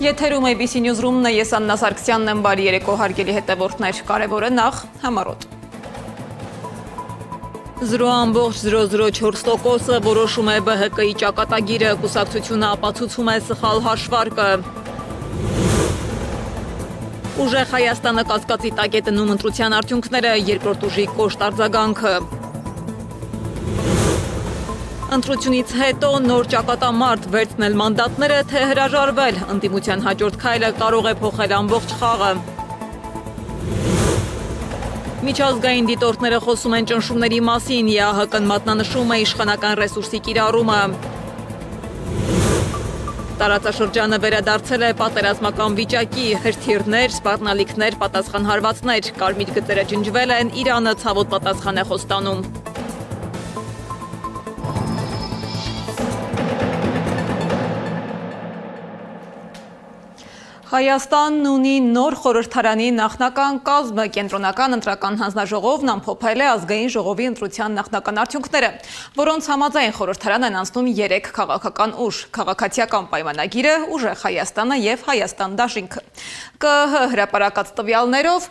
Եթերում ABC Newsroom-ն է, ես Աննա Սարգսյանն եմ, բարի երեկո հարգելի հետևորդներ, կարևորը նախ համառոտ։ 0.004%-ը որոշում է ԲՀԿ-ի ճակատագիրը, կուսակցությունը ապացուցում է սխալ հաշվարկը։ Ուժեղ Հայաստանը կասկածի տակ է դնում ընտրության արդյունքները, երկրորդ ուժի կոշտ արձագանքը։ Ընտրությունից հետո նոր ճակատամարտ վերցնել մանդատները, թե հրաժարվել, ընդդիմության հաջորդ քայլը կարող է փոխել ամբողջ խաղը։ Միջազգային դիտորդները խոսում են ճնշումների մասին, ԵԱՀԿ-ն մատնանշում է իշխանական ռեսուրսի կիրառումը։ Տարածաշրջանը վերադարձել է պատերազմական վիճակի, հրթիռներ, սպառնալիքներ, պատասխանհարվածներ, կարմիր գծերը ջնջվել են, Իրանը ցավոտ պատասխան է խոստանում։ Հայաստանն ունի նոր խորհրդարանի նախնական կազմը, կենտրոնական ընտրական հանձնաժողովն ամփոփել է ազգային ժողովի ընտրության նախնական արդյունքները, որոնց համաձայն խորհրդարան են անցնում 3 քաղաքական ուժ՝ քաղաքացիական պայմանագիրը, ուժեղ Հայաստանը եւ Հայաստան դաշինքը։ ԿԸՀ հրապարակած տվյալներով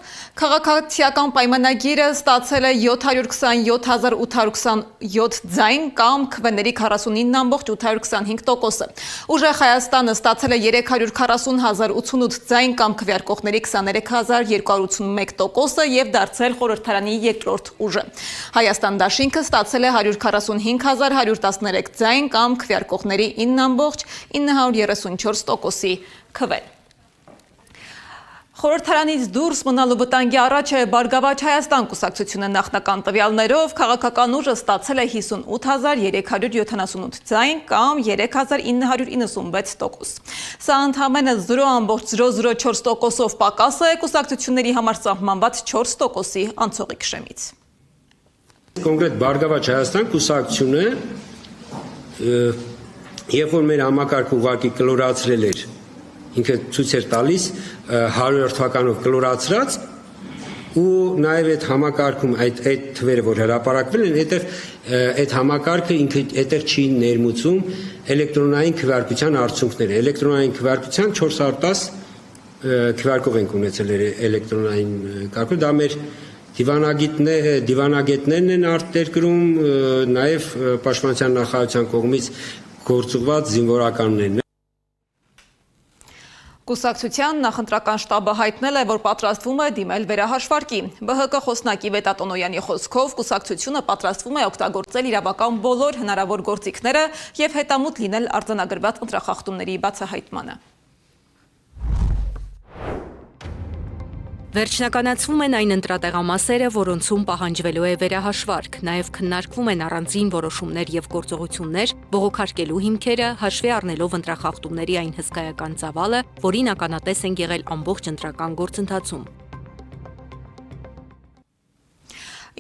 քաղաքացիական պայմանագիրը ստացել է 727,827 ձայն կամ քվեների 49,825%-ը։ Ուժեղ Հայաստանը ստացել է 340,088 ձայն կամ քվեարկողների 23,281%-ը եւ դարձել խորհրդարանի երկրորդ ուժը։ Հայաստան դաշինքը ստացել է 145,113 ձայն կամ քվեարկողների 9,934%-ի քվեն։ Խորհրդարանից դուրս մնալու վտանգի առաջ է Բարգավաճ Հայաստան կուսակցությունը նախնական տվյալներով քաղաքական ուժը ստացել է 58,378 ձայն կամ 3,996%։ Սա ընդամենը 0.004%-ով պակաս է կուսակցությունների համար սահմանված 4%-ի անցողիկ շեմից։ Կոնկրետ Բարգավաճ Հայաստան կուսակցությունը, երբ որ մեր համակարգը ուղղակի կլորացրել էր, ինքը ցույց էր տալիս 100 թվականով կլորացրած ու նաև այդ համակարգում այդ թվերը որ հրապարակվել են, այդ համակարգը ինքը այդտեղ չի ներմուծում էլեկտրոնային քվեարկության արդյունքները։ Էլեկտրոնային քվեարկության 410 քվեարկող ենք ունեցել էլեկտրոնային կարգով, դա մեր դիվանագետներն են արտերկրում, նաև Պաշտպանության նախարարության կողմից գործուղված զինվորականներն։ Կուսակցության նախընտրական շտաբը հայտնել է, որ պատրաստվում է դիմել վերահաշվարկի։ ԲՀԿ խոսնակի Վետատոնոյանի խոսքով կուսակցությունը պատրաստվում է օգտագործել իրավական բոլոր հնարավոր գործիքները եւ հետամուտ լինել արձանագրված ընտրախախտումների բացահայտմանը։ Վերջնականացվում են այն ընտրատեղամասերը, որոնցում պահանջվելու է վերահաշվարկ, նաև քննարկվում են առանձին որոշումներ եւ գործողություններ, բողոքարկելու հիմքերը, հաշվի առնելով ընտրախախտումների այն հսկայական ծավալը, որին ականատես են եղել ամբողջ ընտրական գործընթացում։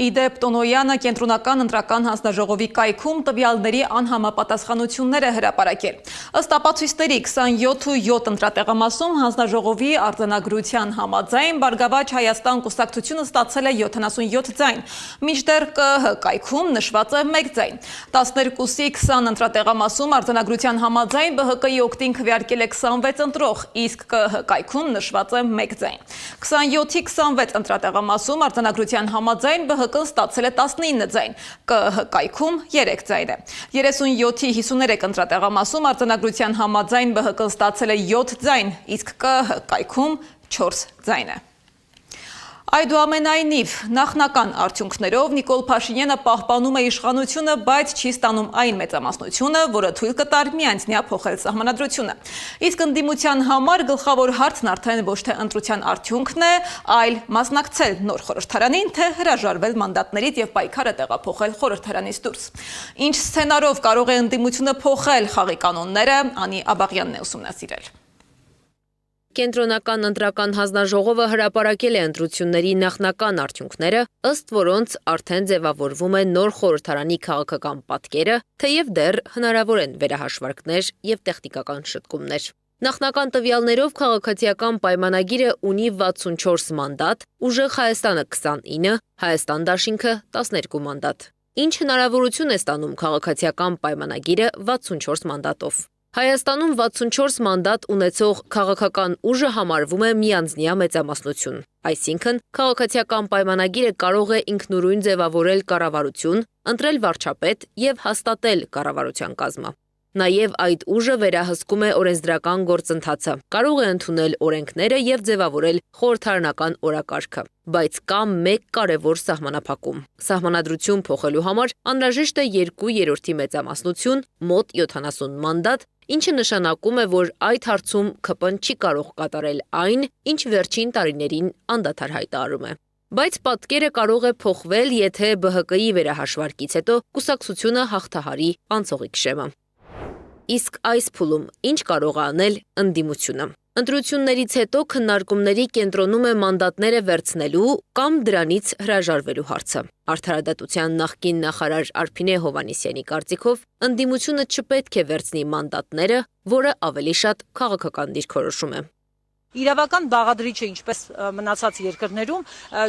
Իդեպ Տոնոյանը կենտրոնական ընտրական հանձնաժողովի կայքում տվյալների անհամապատասխանություններ է հրապարակել։ Ըստ ապացույցների 27 ընտրատեղամասում հանձնաժողովի արձանագրության համաձայն Բարգավաճ Հայաստան կուսակցությունը ստացել է 77 ձայն, մինչդեռ ԿԸՀ կայքում նշված է 1 ձայն։ 12-ի 20 ընտրատեղամասում արձանագրության համաձայն ԲՀԿ-ի օգտին քվեարկել է 26 ընտրող, իսկ ԿԸՀ կայքում նշված է 1 ձայն։ 27-ի 26 ընտրատեղամասում արձանագրության համաձայն ԲՀԿ-ն ստացել է 19 ձայն, ԿԸՀ կայքում 3 ձայն է։ 37-ի 53 ընտրատեղամասում արձանագրության համաձայն ԲՀԿ-ն ստացել է 7 ձայն, իսկ ԿԸՀ կայքում 4 ձայն է։ Այդուամենայնիվ, նախնական արդյունքներով Նիկոլ Փաշինյանը պահպանում է իշխանությունը, բայց չի ստանում այն մեծամասնությունը, որը թույլ կտար միանձնյա փոխել սահմանադրությունը։ Իսկ ընդդիմության համար գլխավոր հարցն արդեն ոչ թե ընտրության արդյունքն է, այլ մասնակցել նոր խորհրդարանին, թե հրաժարվել մանդատներից եւ պայքարը տեղափոխել խորհրդարանից դուրս։ Ինչ սցենարով կարող է ընդդիմությունը փոխել խաղի կանոնները, Անի Աբաղյանն է ուսումնասիրել։ Կենտրոնական ընտրական հանձնաժողովը հրապարակել է ընտրությունների նախնական արդյունքները, ըստ որոնց արդեն ձևավորվում է նոր խորհրդարանի քաղաքական պատկերը, թեև դեռ հնարավոր են վերահաշվարկներ եւ տեխնիկական շտկումներ։ Նախնական տվյալներով քաղաքացիական պայմանագիրը ունի 64 մանդատ, ուժեղ Հայաստանը 29, Հայաստան դաշինքը 12 մանդատ։ Ինչ հնարավորություն է ստանում քաղաքացիական պայմանագիրը 64 մանդատով։ Հայաստանում 64 մանդատ ունեցող քաղաքական ուժը համարվում է միանձնյա մեծամասնություն, այսինքն քաղաքացիական պայմանագիրը կարող է ինքնուրույն ձևավորել կառավարություն, ընտրել վարչապետ եւ հաստատել կառավարության կազմը։ Նաև այդ ուժը վերահսկում է օրենսդրական գործընթացը, կարող է ընդունել օրենքները եւ ձևավորել խորհրդարանական օրակարգը, բայց կա մեկ կարևոր սահմանափակում։ Սահմանադրություն փոխելու համար անհրաժեշտ է 2/3 մեծամասնություն, մոտ 70 մանդատ, ինչը նշանակում է, որ այդ հարցում ՔՊ-ն չի կարող կատարել այն, ինչ վերջին տարիներին անդադար հայտարարում է։ Բայց պատկերը կարող է փոխվել, եթե ԲՀԿ-ի վերահաշվարկից հետո կուսակցությունը հաղթահարի անցողիկ շեմը։ Իսկ այս փուլում ինչ կարող է անել ընդդիմությունը։ Ընտրություններից հետո քննարկումների կենտրոնում է մանդատները վերցնելու կամ դրանից հրաժարվելու հարցը։ Արդարադատության նախկին նախարար Արփինե Հովհաննիսյանի կարծիքով ընդդիմությունը չպետք է վերցնի մանդատները, որը ավելի շատ քաղաքական դիրքորոշում է։ Իրավական բաղադրիչը, ինչպես մնացած երկրներում,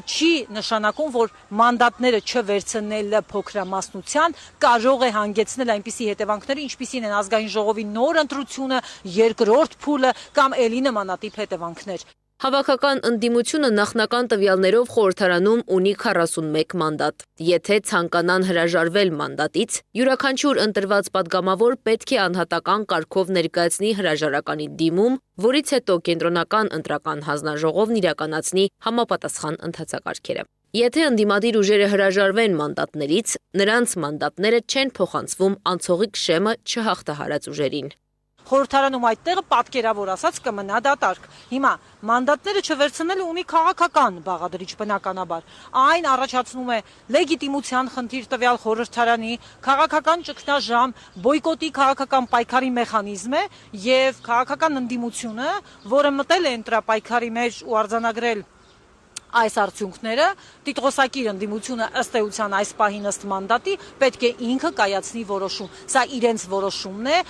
չի նշանակում, որ մանդատները չվերցնելը փոքրամասնության կարող է հանգեցնել այնպիսի հետևանքների, ինչպիսին են ազգային ժողովի նոր ընտրությունը, երկրորդ փուլը կամ էլի նմանատիպ հետևանքներ։ Հավաքական ընդդիմությունը նախնական տվյալներով խորհրդարանում ունի 41 մանդատ։ Եթե ցանկանան հրաժարվել մանդատից, յուրաքանչյուր ընտրված падգամավոր պետք է անհատական կարգով ներկայացնի հրաժարականի դիմում, որից հետո կենտրոնական ընտրական հանձնաժողովն իրականացնի համապատասխան ընթացակարգերը։ Եթե ընդդիմադիր ուժերը հրաժարվեն մանդատներից, նրանց մանդատները չեն փոխանցվում անցողիկ շեմը չհաղթահարած ուժերին։ Խորհրդարանում այդ տեղը պատկերավոր ասած կմնա դատարկ։ Հիմա մանդատները չվերցնելը ունի քաղաքական բաղադրիչ բնականաբար։ Այն առաջացնում է լեգիտիմության խնդիր տվյալ խորհրդարանի, քաղաքական ճգնաժամ, բոյկոտի քաղաքական պայքարի մեխանիզմ է եւ քաղաքական ընդդիմությունը, որը մտել է ընտրապայքարի մեջ ու արձանագրել այս արդյունքները, տիտղոսակիր ընդդիմությունը ըստ էության այս պահին ըստ մանդատի պետք է ինքը կայացնի որոշում։ Սա իրենց որոշումն է։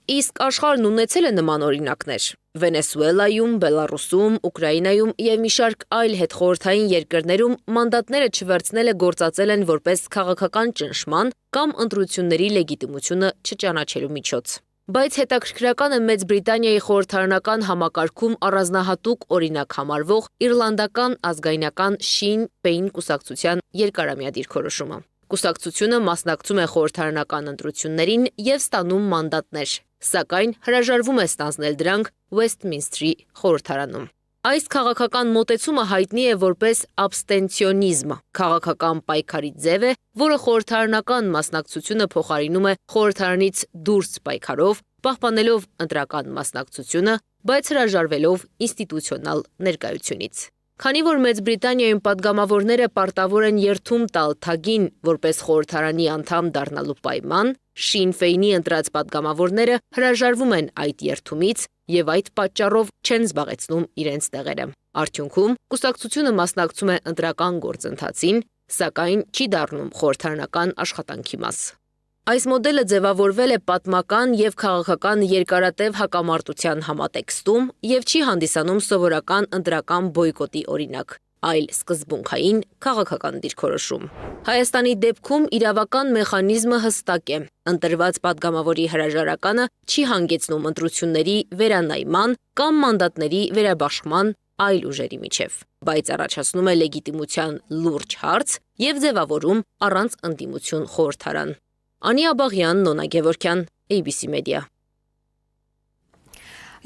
Իսկ աշխարհն ունեցել է նման օրինակներ։ Վենեսուելայում, Բելարուսում, Ուկրաինայում եւ մի շարք այլ հետխորհրդային երկրներում մանդատները չվերցնելը գործածել են որպես քաղաքական ճնշման կամ ընտրությունների լեգիտիմությունը չճանաչելու միջոց։ Բայց հետաքրքրական է Մեծ Բրիտանիայի խորհրդարանական համակարգում առանձնահատուկ օրինակ համարվող իռլանդական ազգայնական Sinn Féin կուսակցության երկարամյա դիրքորոշումը։ Կուսակցությունը մասնակցում է խորհրդարանական ընտրություններին եւ ստանում մանդատներ, սակայն հրաժարվում է ստանձնել դրանք Ուեսթմինսթրի խորհրդարանում։ Այս քաղաքական մոտեցումը հայտնի է որպես աբստենցիոնիզմ, քաղաքական պայքարի ձև է, որը խորհրդարանական մասնակցությունը փոխարինում է խորհրդարանից դուրս պայքարով, պահպանելով ընտրական մասնակցությունը, բայց հրաժարվելով ինստիտուցիոնալ ներկայությունից։ Քանի որ Մեծ Բրիտանիայում падգամավորները պարտավոր են երթում տալ թագին որպես խորհրդարանի անդամ դառնալու պայման, Sinn Féin-ի ընտրած падգամավորները հրաժարվում են այդ երթումից եւ այդ պատճառով չեն զբաղեցնում իրենց տեղերը։ Արդյունքում կուսակցությունը մասնակցում է ընտրական գործընթացին, սակայն չի դառնում խորհրդարանական աշխատանքի մաս։ Այս մոդելը ձևավորվել է պատմական եւ քաղաքական երկարատև հակամարտության համատեքստում եւ չի հանդիսանում սովորական ընտրական բոյկոտի օրինակ, այլ սկզբունքային քաղաքական դիրքորոշում։ Հայաստանի դեպքում իրավական մեխանիզմը հստակ է։ Ընտրված падգամավորի հրաժարականը չի հանգեցնում ընտրությունների վերանայման կամ մանդատների վերաբաշխման այլ ուժերի միջև, բայց առաջացնում է լեգիտիմության լուրջ հարց եւ ձևավորում առանց ընդդիմություն խորհրդարան։ Անի Աբաղյան, Նոնա Գևորգյան, ABC Media։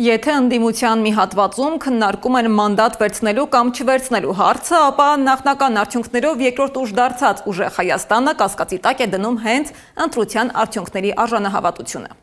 Եթե ընդդիմության մի հատվածում քննարկում են մանդատ վերցնելու կամ չվերցնելու հարցը, ապա նախնական արդյունքներով երկրորդ ուժ դարձած ուժեղ Հայաստանը կասկածի տակ է դնում հենց ընտրության արդյունքների արժանահավատությունը։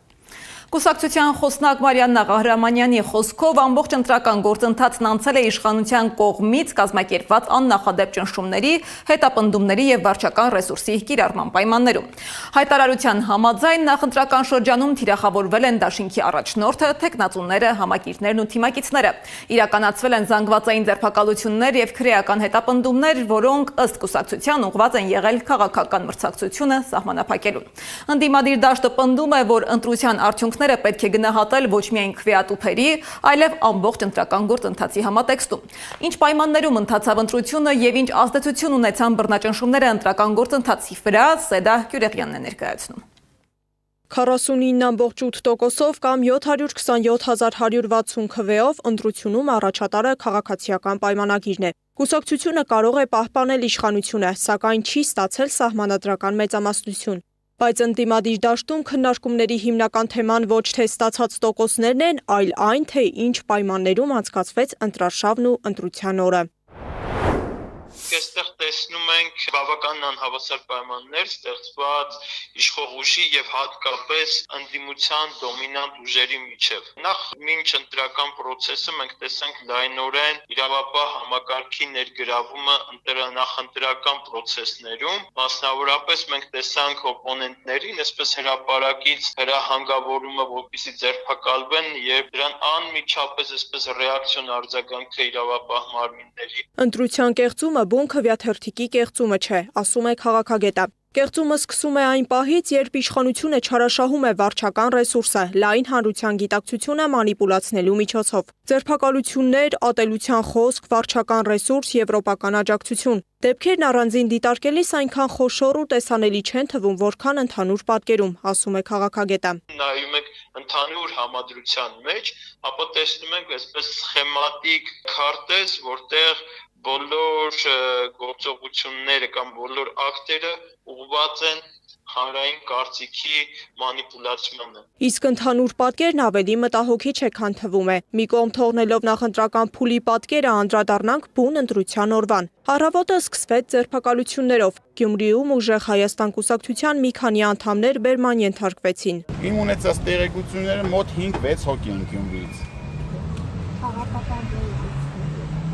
Կուսակցության խոսնակ Մարիան Նաղահրամանյանի խոսքով ամբողջ ընտրական գործընթացն անցել է իշխանության կողմից կազմակերպված աննախադեպ ճնշումների, հետապնդումների եւ վարչական ռեսուրսի կիրառման պայմաններում։ Հայտարարության համաձայն նախընտրական շրջանում թիրախավորվել են դաշինքի առաջնորդը, թեկնածուները, համակիրներն ու թիմակիցները։ Իրականացվել են զանգվածային ձերբակալություններ եւ քրեական հետապնդումներ, որոնք ըստ կուսակցության ուղղված են եղել քաղաքական մրցակցությունը սահմանափակելուն։ Ընդդիմադիր դաշտը պնդում է, որ ընտրության արդյունքները պետք է գնահատել ոչ միայն քվեատուփերի, այլև ամբողջ ընտրական գործընթացի համատեքստում։ Ինչ պայմաններում ընթացավ ընտրությունը եւ ինչ ազդեցություն ունեցան բռնաճնշումները ընտրական գործընթացի վրա, Սեդա Գյուրեղյանն է ներկայացնում։ 49.8%-ով կամ 727.160 քվեով ընտրությունում առաջատարը քաղաքացիական պայմանագիրն է։ Կուսակցությունը կարող է պահպանել իշխանությունը, սակայն չի ստացել սահմանադրական մեծամասնություն։ Բայց ընդդիմադիր դաշտում քննարկումների հիմնական թեման ոչ թե ստացած տոկոսներն են, այլ այն, թե ինչ պայմաններում անցկացվեց ընտրարշավն ու ընտրության օրը։ Այստեղ տեսնում ենք բավական անհավասար պայմաններ ստեղծված իշխող ուժի եւ հատկապես ընդդիմության դոմինանտ ուժերի միջև։ Նախ մինչ ընտրական process-ը մենք տեսանք լայնորեն իրավապահ համակարգի ներգրավումը նախընտրական process-ներում, մասնավորապես մենք տեսանք օպոնենտներին, այսպես հրապարակից հրահանգավորումը, որպեսզի ձերբակալվեն եւ դրան անմիջապես այսպես ռեակցիոն արձագանքը իրավապահ մարմինների։ Ընտրության կեղծումը բուն քվեաթերթիկի կեղծումը չէ, ասում է քաղաքագետը։ Կեղծումը սկսում է այն պահից, երբ իշխանությունը չարաշահում է վարչական ռեսուրսը լայն հանրության գիտակցությունը մանիպուլացնելու միջոցով։ Ձերբակալություններ, ատելության խոսք, վարչական ռեսուրս, եվրոպական աջակցություն։ Դեպքերն առանձին դիտարկելիս այնքան խոշոր ու տեսանելի չեն թվում, որքան ընդհանուր պատկերում, ասում է քաղաքագետը։ Նայում եք ընդհանուր համադրության մեջ, ապա տեսնում ենք այսպես սխեմատիկ քարտեզ, որտեղ բոլոր գործողությունները կամ բոլոր ակտերը ուղղված են հանրային կարծիքի մանիպուլացմանը։ Իսկ ընդհանուր պատկերն ավելի մտահոգիչ է, քան թվում է։ Մի կողմ թողնելով նախընտրական փուլի պատկերը անդրադառնանք բուն ընտրության օրվան։ Առավոտը սկսվեց ձերբակալություններով։ Գյումրիում ուժեղ Հայաստան կուսակցության մի քանի անդամներ բերման ենթարկվեցին։ Իմ ունեցած տեղեկությունները մոտ 5-6 հոգի են Գյումրիից։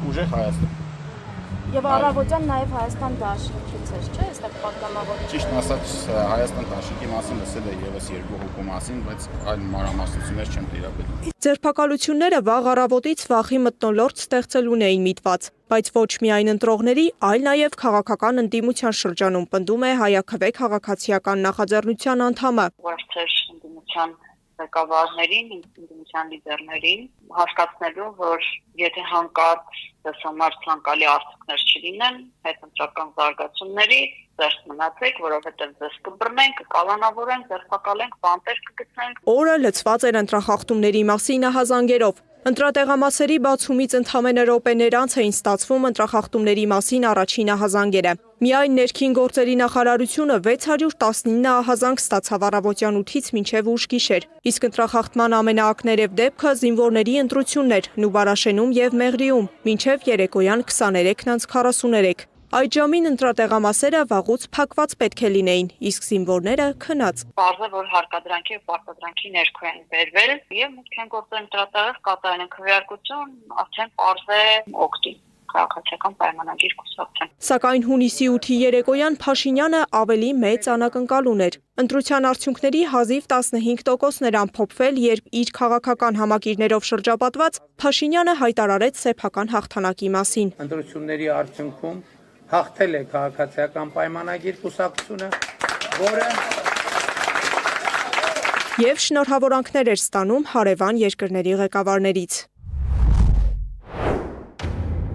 Ուժեղ Հայաստան։ Եվ առավոտյան նաև Հայաստան դաշնքից էր, չէ՞, այստեղ պատգամավոր։ Ճիշտ ասած, Հայաստան դաշնքի մասին լսել եմ եւս երկու հոգու մասին, բայց այլ մանրամասնություններ չեմ տիրապետում։ Ձերբակալությունները վաղ առավոտից վախի մթնոլորտ ստեղծելուն էին միտված, բայց ոչ միայն ընտրողների, այլ նաև քաղաքական ընդդիմության շրջանում, պնդում է Հայաքվե քաղաքացիական նախաձեռնության անդամը։ Որոշ ընդդիմության ղեկավարներին, ընդդիմության լիդերներին հասկացնելու, որ եթե հանկարծ դες համար ցանկալի արդյունքներ չլինեն, հետընտրական զարգացումների, ձեզ մնացեք, որովհետև ձեզ կբռնենք, կկալանավորենք, ձերբակալենք, բանտեր կգցենք։ Օրը լցված էր ընտրախախտումների մասին ահազանգերով։ Ընտրատեղամասերի բացումից ընդամենը րոպեներ անց էին ստացվում ընտրախախտումների մասին առաջին ահազանգերը։ Միայն ներքին գործերի նախարարությունը 619 ահազանգ ստացավ առավոտյան 8-ից մինչև ուշ գիշեր։ Իսկ ընտրախախտման ամենաակներև դեպքը զինվորների ընտրությունն էր Նուբարաշենում եւ Մեղրիում, մինչև երեկոյան 23:43։ Այդ ժամին ընտրատեղամասերը վաղուց փակված պետք է լինեին, իսկ զինվորները քնած։ Պարզ է, որ հարկադրանքի եւ պարտադրանքի ներքո են բերվել եւ մտք են գործել ընտրատեղը կատարել են քվեարկություն, արդեն պարզ է օգտի քաղաքացիական պայմանագիր կուսակցեն։ Սակայն հունիսի 8-ի երեկոյան Փաշինյանը ավելի մեծ անակնկալ ուներ։ Ընտրության արդյունքների հազիվ 15%-ն էր ամփոփվել, երբ իր քաղաքական համակիրներով շրջապատված Փաշինյանը հայտարարեց սեփական հաղթանակի մասին։ Ընտրությունների արդյունքում հաղթել է քաղաքացիական պայմանագիր կուսակցությունը, որը եւ շնորհավորանքներ էր ստանում հարևան երկրների ղեկավարներից։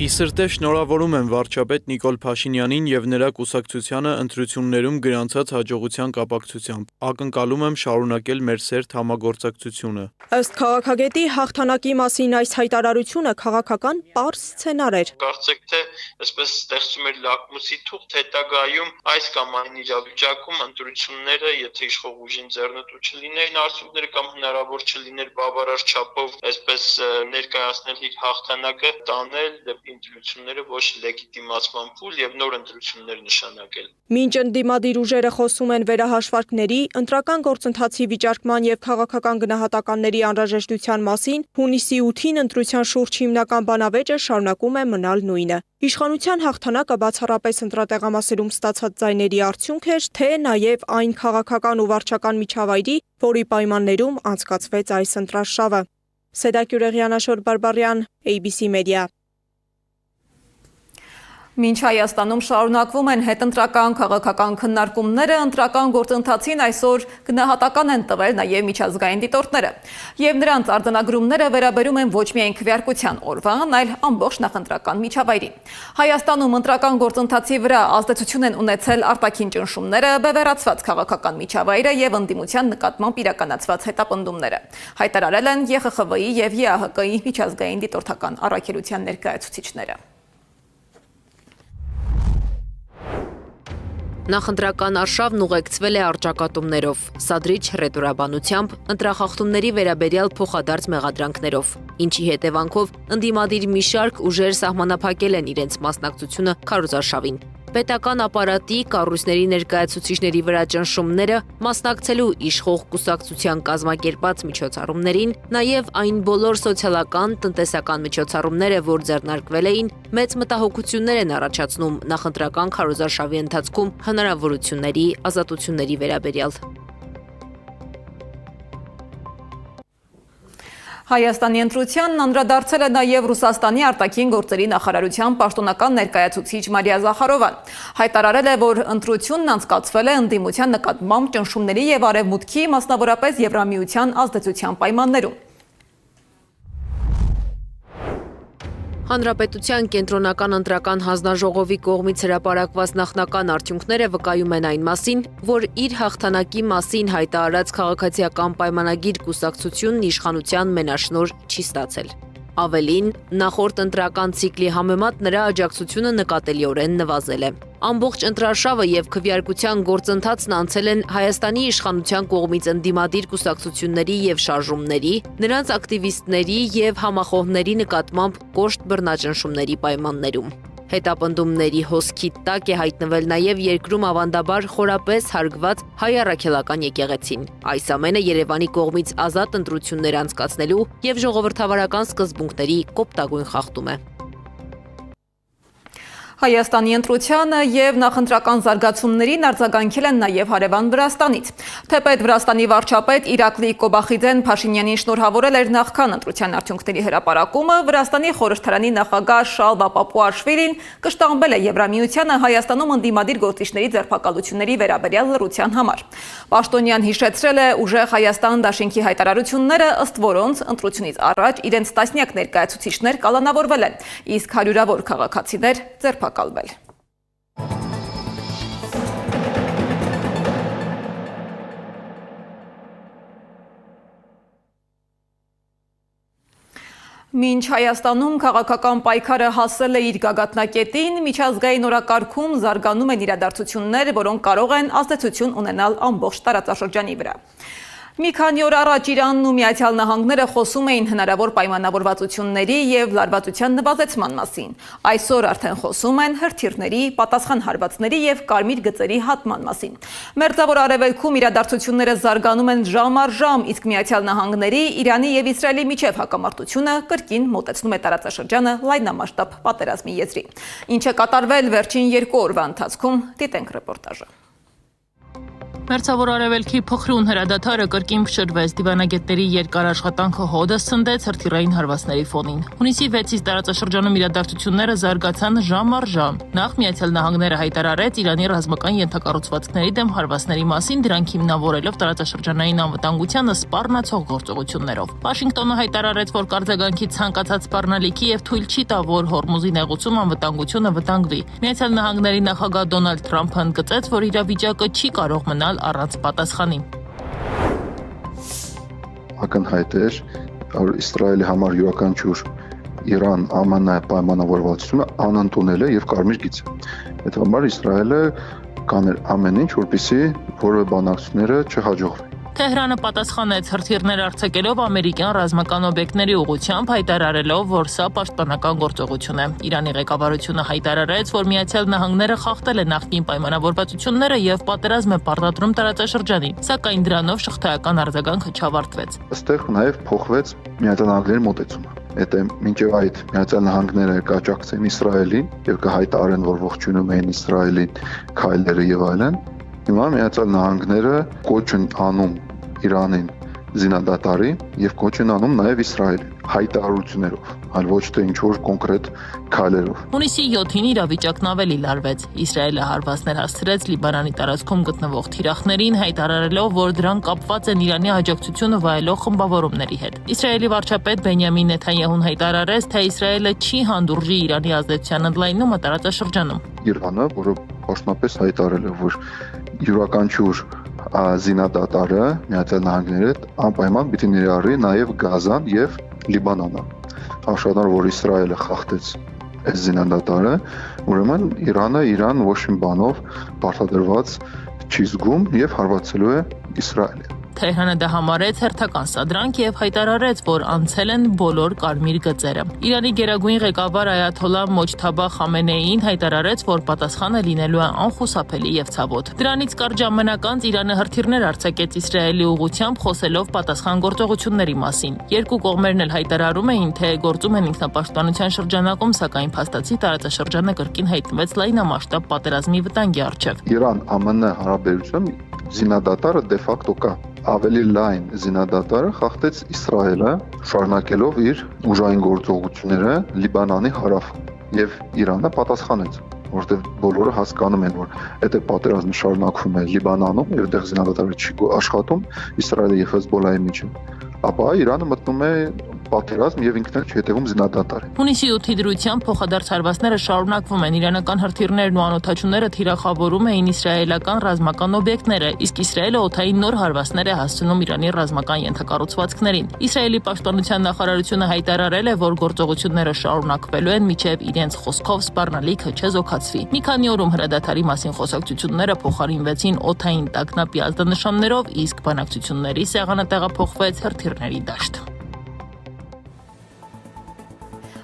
Ի սրտե շնորհավորում եմ վարչապետ Նիկոլ Փաշինյանին եւ նրա կուսակցությանը ընտրություններում գրանցած հաջողության կապակցությամբ։ Ակնկալում եմ շարունակել մեր սերտ համագործակցությունը։ Ըստ քաղաքագետի հաղթանակի մասին այս հայտարարությունը քաղաքական պարզ սցենար էր։ Կարծեք թե այսպես ստեղծում էր լակմուսի թուղթ հետագայում այս կամ այն իրավիճակում ընտրությունները, եթե իշխող ուժին ձեռնտու չլինեին արդյունքները կամ հնարավոր չլիներ բավարար չափով այսպես ներկայացնել իր հաղթանակը, տանել դեպի ընտրությունները ոչ լեգիտիմացման փուլ եւ նոր ընտրություններ նշանակել։ Մինչ ընդդիմադիր ուժերը խոսում են վերահաշվարկների, ընտրական գործընթացի վիճարկման եւ քաղաքական գնահատականների անհրաժեշտության մասին, հունիսի 8-ին ընտրության շուրջ հիմնական բանավեճը շարունակում է մնալ նույնը։ Իշխանության հաղթանակը բացառապես ընտրատեղամասերում ստացած ձայների արդյունք էր, թե նաեւ այն քաղաքական ու վարչական միջավայրի, որի պայմաններում անցկացվեց այս ընտրարշավը։ Սեդակ Յուրեղյան, Աշոտ Բարբարյան, ABC Media։ Մինչ Հայաստանում շարունակվում են հետընտրական քաղաքական քննարկումները, ընտրական գործընթացին այսօր գնահատական են տվել նաև միջազգային դիտորդները։ Եվ նրանց արձանագրումները վերաբերում են ոչ միայն քվեարկության օրվան, այլ ամբողջ նախընտրական միջավայրին։ Հայաստանում ընտրական գործընթացի վրա ազդեցություն են ունեցել արտաքին ճնշումները, բևեռացված քաղաքական միջավայրը եւ ընդդիմության նկատմամբ իրականացված հետապնդումները։ Հայտարարել են ԵԽԽՎ-ի եւ ԵԱՀԿ-ի միջազգային դիտորդական առաքելության ներկայացուցիչները։ Նախընտրական արշավն ուղեկցվել է առճակատումներով, սադրիչ հռետորաբանությամբ, ընտրախախտումների վերաբերյալ փոխադարձ մեղադրանքներով, ինչի հետևանքով ընդդիմադիր մի շարք ուժեր սահմանափակել են իրենց մասնակցությունը քարոզարշավին։ Պետական ապարատի, կառույցների ներկայացուցիչների վրա ճնշումները, մասնակցելու իշխող կուսակցության կազմակերպած միջոցառումներին, նաև այն բոլոր սոցիալական, տնտեսական միջոցառումները, որ ձեռնարկվել էին, մեծ մտահոգություններ են առաջացնում նախընտրական քարոզարշավի ընթացքում հնարավորությունների, ազատությունների վերաբերյալ։ Հայաստանի ընտրությանն անդրադարձել է նաև Ռուսաստանի արտաքին գործերի նախարարության պաշտոնական ներկայացուցիչ Մարիա Զախարովան։ Հայտարարել է, որ ընտրությունն անցկացվել է ընդդիմության նկատմամբ ճնշումների եւ արևմուտքի, մասնավորապես Եվրամիության ազդեցության պայմաններում։ Հանրապետության կենտրոնական ընտրական հանձնաժողովի կողմից հրապարակված նախնական արդյունքները վկայում են այն մասին, որ իր հաղթանակի մասին հայտարարած քաղաքացիական պայմանագիր կուսակցությունն իշխանության մենաշնորհ չի ստացել։ Ավելին, նախորդ ընտրական ցիկլի համեմատ նրա աջակցությունը նկատելիորեն նվազել է։ Ամբողջ ընտրարշավը եւ քվեարկության գործընթացն անցել են Հայաստանի իշխանության կողմից ընդդիմադիր կուսակցությունների եւ շարժումների, նրանց ակտիվիստների եւ համախոհների նկատմամբ կոշտ բռնաճնշումների պայմաններում։ Հետապնդումների հոսքի տակ է հայտնվել նաև երկրում ավանդաբար խորապես հարգված հայ առաքելական եկեղեցին։ Այս ամենը Երևանի կողմից ազատ ընտրություններ անցկացնելու եւ ժողովրդավարական սկզբունքների կոպտագույն խախտում է։ Հայաստանի ընտրությանը եւ նախընտրական զարգացումներին արձագանքել են նաեւ հարևան Վրաստանից։ Թեպետ Վրաստանի վարչապետ Իրակլի Կոբախիձեն Փաշինյանին շնորհավորել էր նախքան ընտրության արդյունքների հրապարակումը, Վրաստանի խորհրդարանի նախագահ Շալվա Պապուաշվիլին կշտամբել է Եվրամիությանը Հայաստանում ընդդիմադիր գործիչների ձերբակալությունների վերաբերյալ լռության համար։ Պաշտոնյան հիշեցրել է ուժեղ Հայաստան դաշինքի հայտարարությունները, ըստ որոնց ընտրությունից առաջ իրենց տասնյակ ներկայացուցիչներ կալանավորվել են, իսկ հարյուրավոր քաղաքացիներ ձերբակալվել։ Մինչ Հայաստանում քաղաքական պայքարը հասել է իր գագաթնակետին, միջազգային օրակարգում զարգանում են իրադարձություններ, որոնք կարող են ազդեցություն ունենալ ամբողջ տարածաշրջանի վրա։ Մի քանի օր առաջ Իրանն ու Միացյալ Նահանգները խոսում էին հնարավոր պայմանավորվածությունների եւ լարվածության նվազեցման մասին։ Այսօր արդեն խոսում են հրթիռների, պատասխան հարվածների եւ կարմիր գծերի հատման մասին։ Մերձավոր Արևելքում իրադարձությունները զարգանում են ժամ առ ժամ, իսկ Միացյալ Նահանգների, Իրանի եւ Իսրայելի միջև հակամարտությունը կրկին մոտեցնում է տարածաշրջանը լայնամասշտաբ պատերազմի եզրի։ Ինչ է կատարվել վերջին 2 օրվա ընթացքում, դիտենք ռեպորտաժը։ Մերձավոր Արևելքի փխրուն հրադադարը կրկին փշրվեց, դիվանագետների երկար աշխատանքը հոդս ցնդեց հրթիռային հարվածների ֆոնին։ Հունիսի 6-ից տարածաշրջանում իրադարձությունները զարգացան ժամ առ ժամ։ Նախ Միացյալ Նահանգները հայտարարեց Իրանի ռազմական ենթակառուցվածքների դեմ հարվածների մասին, դրանք հիմնավորելով տարածաշրջանային անվտանգությանը սպառնացող գործողություններով։ Վաշինգտոնը հայտարարեց, որ կարձագանքի ցանկացած սպառնալիքի եւ թույլ չի տա, որ Հորմուզի նեղուցում անվտանգությունը վտանգվի։ Միացյալ Նահանգների նախագահ Դոնալդ Թրամփը ընդգծեց, որ իրավիճակը չի կարող մնալ առանց պատասխանի։ Ակնհայտ էր, որ Իսրայելի համար յուրաքանչյուր Իրան-ԱՄՆ պայմանավորվածությունը անընդունել է եւ կարմիր գիծ է։ Այդ համար Իսրայելը կաներ ամեն ինչ, որպեսզի որևէ բանակցությունները չհաջողվեն։ Թեհրանը պատասխանեց հրթիռներ արձակելով ամերիկյան ռազմական օբյեկտների ուղղությամբ, հայտարարելով, որ սա պաշտպանական գործողություն է։ Իրանի ղեկավարությունը հայտարարեց, որ Միացյալ Նահանգները խախտել է նախկին պայմանավորվածությունները եւ պատերազմ է պարտադրում տարածաշրջանին, սակայն դրանով շղթայական արձագանքը չավարտվեց։ Այստեղ նաեւ փոխվեց Միացյալ Նահանգների մոտեցումը։ Եթե մինչև այդ Միացյալ Նահանգները կաջակցեն Իսրայելին եւ կհայտարարեն, որ ողջունում են Իսրայելի քայլերը եւ այլն, հիմա Միացյալ Նահանգները կոչ են անում Իրանին զինադատարի եւ կոչ են անում նաեւ Իսրայելին։ հայտարարություններով, այլ ոչ թե ինչ-որ կոնկրետ քայլերով։ Հունիսի 7-ին իրավիճակն ավելի լարվեց։ Իսրայելը հարվածներ հասցրեց Լիբանանի տարածքում գտնվող թիրախներին, հայտարարելով, որ դրանք կապված են Իրանի աջակցությունը վայելող խմբավորումների հետ։ Իսրայելի վարչապետ Բենյամին Նեթանյահուն հայտարարեց, թե Իսրայելը չի հանդուրժի Իրանի ազդեցության ընդլայնումը տարածաշրջանում։ Իրանը, որը պաշտոնապես հայտարարել է, որ յուրաքանչյուր զինադատարը Միացյալ Նահանգների հետ անպայման պիտի ներառի նաև Գազան եւ Լիբանանը։ Հաշվառ որ Իսրայելը խախտեց այս զինադատարը, ուրեմն Իրանը իրան ոչ մի բանով պարտադրված չի զգում եւ հարվածելու է Իսրայելին։ Թեհրանը դա համարեց հերթական սադրանք եւ հայտարարեց, որ անցել են բոլոր կարմիր գծերը։ Իրանի գերագույն ղեկավար Այաթոլլա Մոջթաբա Խամենեին հայտարարեց, որ պատասխանը լինելու է անխուսափելի եւ ցավոտ։ Դրանից կարճ ժամանակ անց Իրանը հրթիռներ արձակեց Իսրայելի ուղղությամբ, խոսելով պատասխան գործողությունների մասին։ Երկու կողմերն էլ հայտարարում էին, թե գործում են ինքնապաշտպանության շրջանակում, սակայն փաստացի տարածաշրջանը կրկին հայտնվեց լայնամասշտաբ պատերազմի վտանգի առջև։ Իրան-ԱՄՆ հարաբերություն զինադատարը դե ֆակտո կա։ Ավելի լայն զինադատարը խախտեց Իսրայելը, շարունակելով իր ուժային գործողությունները Լիբանանի հարավում, եւ Իրանը պատասխանեց, որտեղ բոլորը հասկանում են, որ եթե պատերազմը շարունակվում է Լիբանանում եւ դեռ զինադատարը չի աշխատում Իսրայելի եւ Հեզբոլայի միջեւ, ապա Իրանը մտնում է պատերազմ եւ ինքն էլ չհետևում զինադատարին։ Հունիսի 8-ի դրությամբ փոխադարձ հարվածները շարունակվում են։ Իրանական հրթիռներն ու անօդաչուները թիրախավորում էին իսրայելական ռազմական օբյեկտները, իսկ Իսրայելը օդային նոր հարվածներ է հասցնում Իրանի ռազմական ենթակառուցվածքներին։ Իսրայելի պաշտպանության նախարարությունը հայտարարել է, որ գործողությունները շարունակվելու են մինչև իրենց խոսքով սպառնալիքը չեզոքացվի։ Մի քանի օրում հրադադարի մասին խոսակցությունները փոխարինվեցին օդային տագնապի ազդանշաններով, իսկ բանակցությունների սեղանը տեղափոխվեց հրթիռների դաշտ։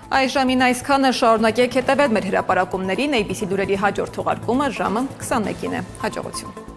Այս ժամին այսքանը, շարունակեք հետևել մեր հրապարակումներին, ABC լուրերի հաջորդ թողարկումը ժամը 21-ին է։ Հաջողություն։